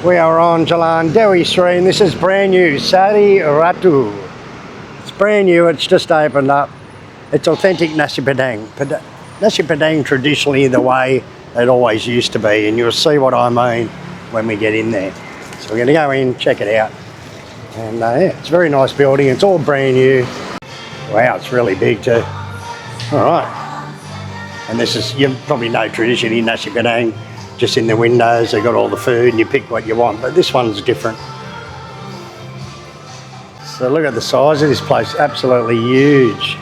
We are on Jalan, Dewi Sri, and this is brand new, Sari Ratu. It's brand new, it's just opened up. It's authentic Nasi Padang. Nasi Padang traditionally the way it always used to be, and you'll see what I mean when we get in there. So we're going to go in, check it out. And yeah, it's a very nice building, it's all brand new. Wow, it's really big too. All right. And this is, you probably know traditionally Nasi Padang. Just in the windows, they've got all the food and you pick what you want, but this one's different. So look at the size of this place, absolutely huge.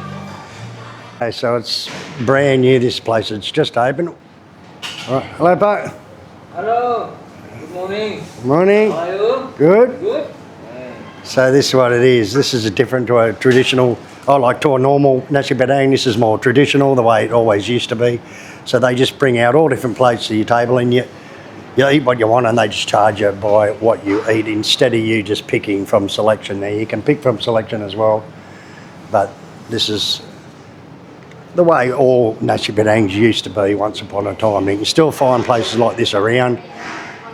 Okay, so it's brand new, this place, it's just open. All right. Hello, Pat. Hello, good morning. Good morning. How are you? Good? Good. So this is what it is. This is a different to a traditional, to a normal Nasi Padang. This is more traditional, the way it always used to be. So they just bring out all different plates to your table and you eat what you want and they just charge you by what you eat instead of you just picking from selection. Now you can pick from selection as well, but this is the way all Nasi Padangs used to be once upon a time. You can still find places like this around,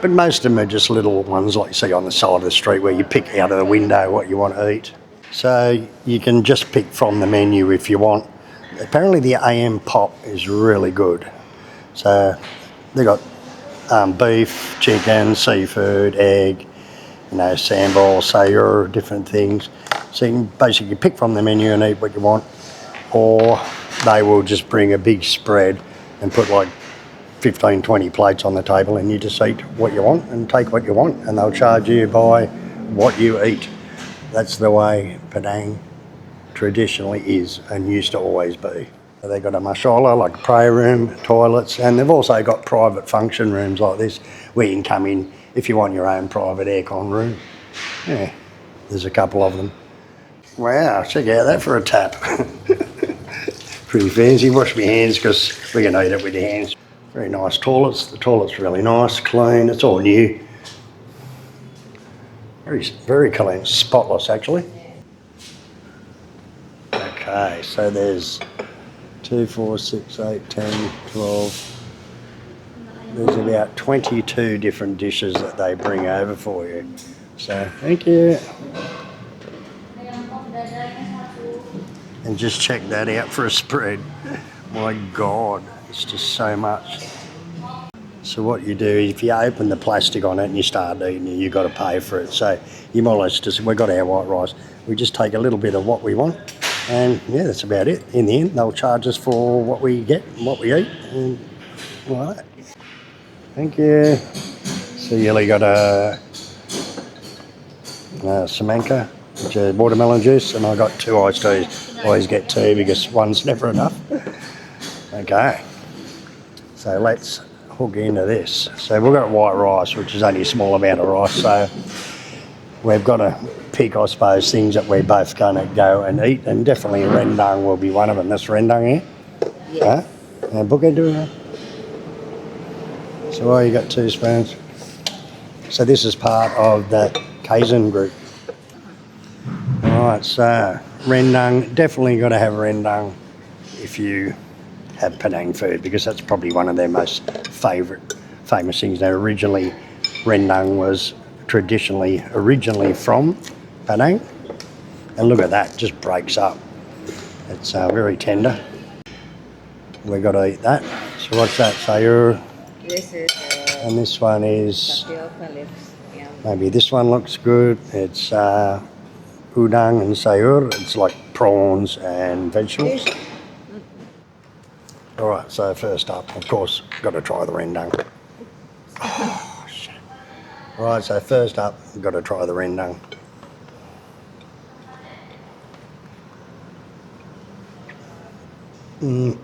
but most of them are just little ones like you see on the side of the street where you pick out of the window what you want to eat. So you can just pick from the menu if you want. Apparently the AM pop is really good. So they've got beef, chicken, seafood, egg, sambal, sayur, different things. So you can basically pick from the menu and eat what you want, or they will just bring a big spread and put like 15, 20 plates on the table and you just eat what you want and take what you want and they'll charge you by what you eat. That's the way Padang traditionally is and used to always be. So they've got a mashallah, like a prayer room, toilets, and they've also got private function rooms like this where you can come in if you want your own private aircon room. Yeah, there's a couple of them. Wow, check out that for a tap. Pretty fancy. Wash my hands because we can eat it with your hands. Very nice toilets. The toilet's really nice, clean, it's all new. Very clean, spotless actually. Okay, so there's 2, 4, 6, 8, 10, 12. There's about 22 different dishes that they bring over for you. So, thank you. And just check that out for a spread. My God, it's just so much. So what you do, if you open the plastic on it and you start eating it, you've got to pay for it. So you more or less just, we've got our white rice. We just take a little bit of what we want. And yeah, that's about it. In the end, they'll charge us for what we get and what we eat and all that. Thank you. So you got a Samanka, which is watermelon juice, and I got 2 iced teas. Always get 2 because one's never enough. Okay. So let's hook into this. So we've got white rice, which is only a small amount of rice. So we've got to pick, I suppose, things that we're both going to go and eat, and definitely rendang will be one of them. This rendang here. Yeah. And book into it. So you got 2 spoons. So this is part of the Kaizen group. All right. So rendang, definitely got to have rendang if you have Padang food because that's probably one of their most famous things. Now originally, rendang was originally from Padang, and look at that, just breaks up. It's very tender. We've got to eat that. So what's that, sayur? This is and this one is, tapioca lips. Yeah. maybe this one looks good. It's udang and sayur. It's like prawns and vegetables. All right, so first up, of course, got to try the rendang. Oh, shit. All right, so first up, got to try the rendang. You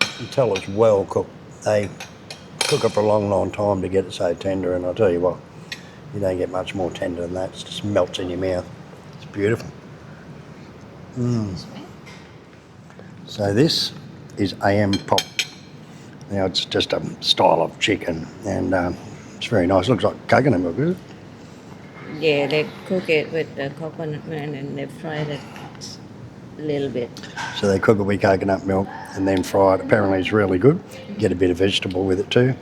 can tell it's well cooked. They cook it for a long, long time to get it so tender, and I'll tell you what, you don't get much more tender than that. It just melts in your mouth. It's beautiful. So this is AM pop. Now it's just a style of chicken, and it's very nice. Looks like coconut milk, is it? Yeah, they cook it with the coconut milk and they fry it a little bit. So they cook it with coconut milk and then fry it. Apparently it's really good. Get a bit of vegetable with it too.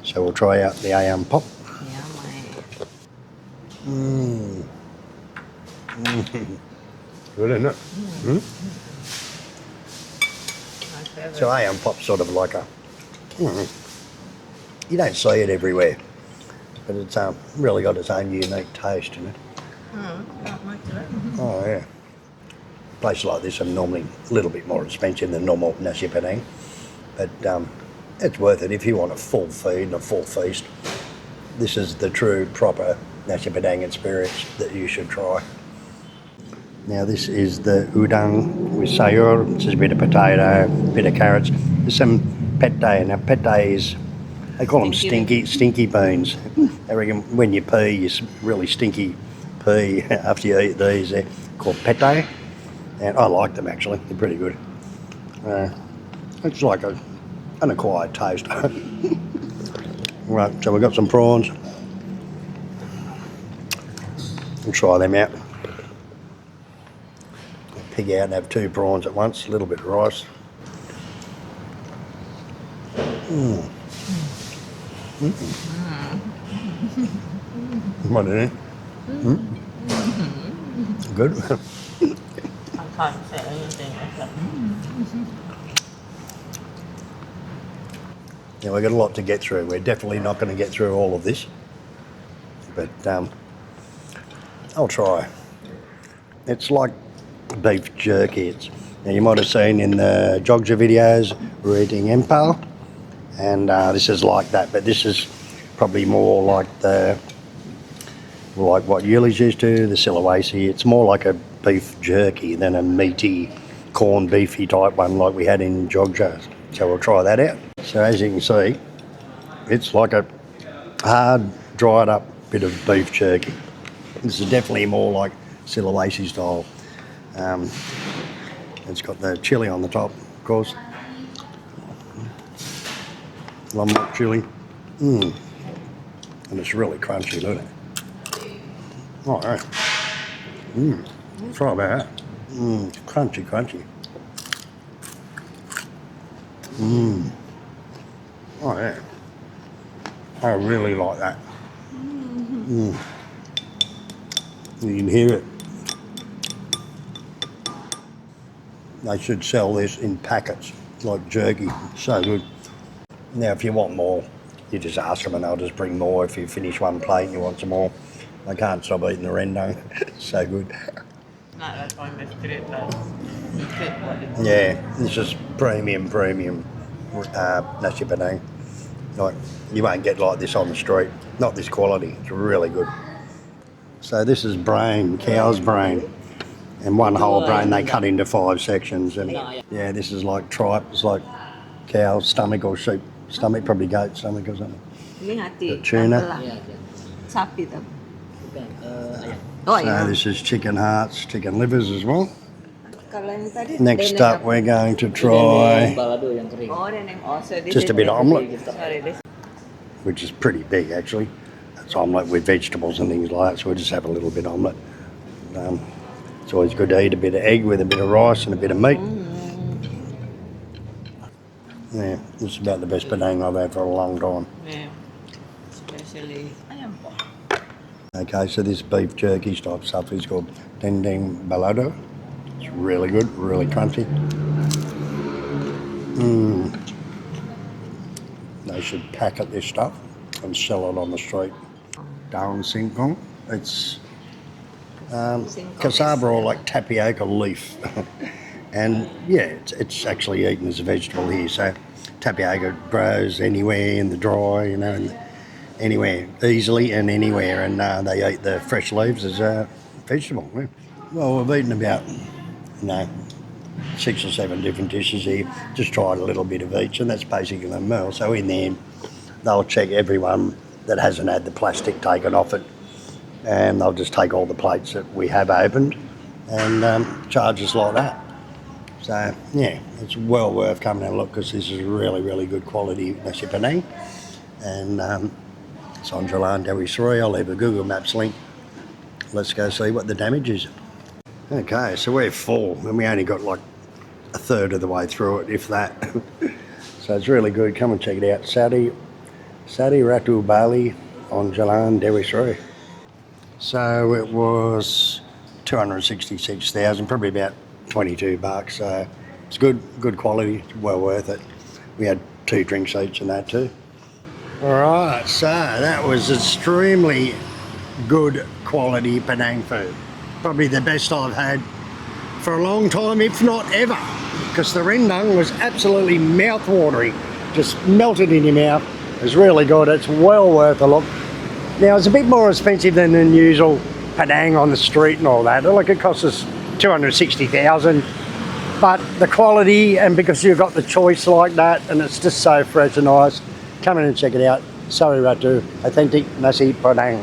So we'll try out the ayam pop. Yeah, Good, isn't it? my favorite. So ayam pop's sort of like a, you don't see it everywhere, but it's really got its own unique taste in it. Not much of it. Oh yeah. Places like this are normally a little bit more expensive than normal Nasi Padang, but it's worth it if you want a full feed and a full feast. This is the true proper Nasi Padang experience that you should try. Now this is the udang with sayur. This is a bit of potato, a bit of carrots. There's some pette. Now pette is, they call them stinky beans. I reckon when you pee, you really stinky pee after you eat these. They're called pette, and I like them actually. They're pretty good. It's like an acquired taste. Right, so we've got some prawns. We'll try them out. Pig out and have 2 prawns at once, a little bit of rice. What is it? Good. I can't say anything except. Yeah, we've got a lot to get through. We're definitely not going to get through all of this, but I'll try. It's like beef jerky. Now you might have seen in the Jogja videos we're eating empal, and this is like that, but this is probably more like what Yuli's used to, the Sulawesi. It's more like a beef jerky than a meaty corned beefy type one like we had in Jogja. So we'll try that out. So as you can see, it's like a hard, dried up bit of beef jerky. This is definitely more like Sulawesi style. It's got the chilli on the top, of course. Lombok chilli. And it's really crunchy, look at it. All right. Try about that. Crunchy, crunchy. Oh yeah. I really like that. You can hear it. They should sell this in packets, like jerky. So good. Now, if you want more, you just ask them and they'll just bring more. If you finish one plate and you want some more, I can't stop eating the rendo. It's so good. Not like on the street, like street quality. Yeah, it's just premium Nasi Padang. Like, you won't get like this on the street. Not this quality. It's really good. So this is brain, cow's brain. And one whole brain they cut into 5 sections. And yeah, this is like tripe. It's like cow's stomach or sheep stomach, probably goat stomach or something. Ini hati. Tuna. Sapi tu. So this is chicken hearts, chicken livers as well. Kalau yang tadi. Next up we're going to try just a bit of omelette, which is pretty big actually. It's omelette with vegetables and things like that, so we'll just have a little bit of omelette. It's always good to eat a bit of egg with a bit of rice and a bit of meat. Yeah, this is about the best Padang I've had for a long time. Yeah, especially ayam pop. Okay, so this beef jerky type stuff is called dendeng balado. It's really good, really crunchy. They should packet this stuff and sell it on the street. Daun singkong. It's cassava or like tapioca leaf. And yeah, it's actually eaten as a vegetable here. So tapioca grows anywhere in the dry, you know, anywhere easily and anywhere, and they eat the fresh leaves as a vegetable. Yeah. Well, we've eaten about 6 or 7 different dishes here. Just tried a little bit of each, and that's basically the meal. So in there, they'll check everyone that hasn't had the plastic taken off it, and they'll just take all the plates that we have opened and charge us like that. So yeah, it's well worth coming and look, because this is really, really good quality Nasi Padang. And it's on Jalan Dewi Sri. I'll leave a Google Maps link. Let's go see what the damage is. Okay, so we're full, and we only got like a third of the way through it, if that. So it's really good. Come and check it out. Sari Sari Ratu Bali on Jalan, Dewi Sri. So it was 266,000, probably about 22 bucks. So it's good quality, well worth it. We had 2 drinks each and that too. All right, so that was extremely good quality Padang food. Probably the best I've had for a long time, if not ever, because the rendang was absolutely mouth-watering, just melted in your mouth. It was really good. It's well worth a look. Now, it's a bit more expensive than the usual Padang on the street and all that. Like, it costs us 260,000, but the quality, and because you've got the choice like that, and it's just so fresh and nice, come in and check it out. Sari Ratu, authentic Nasi Padang.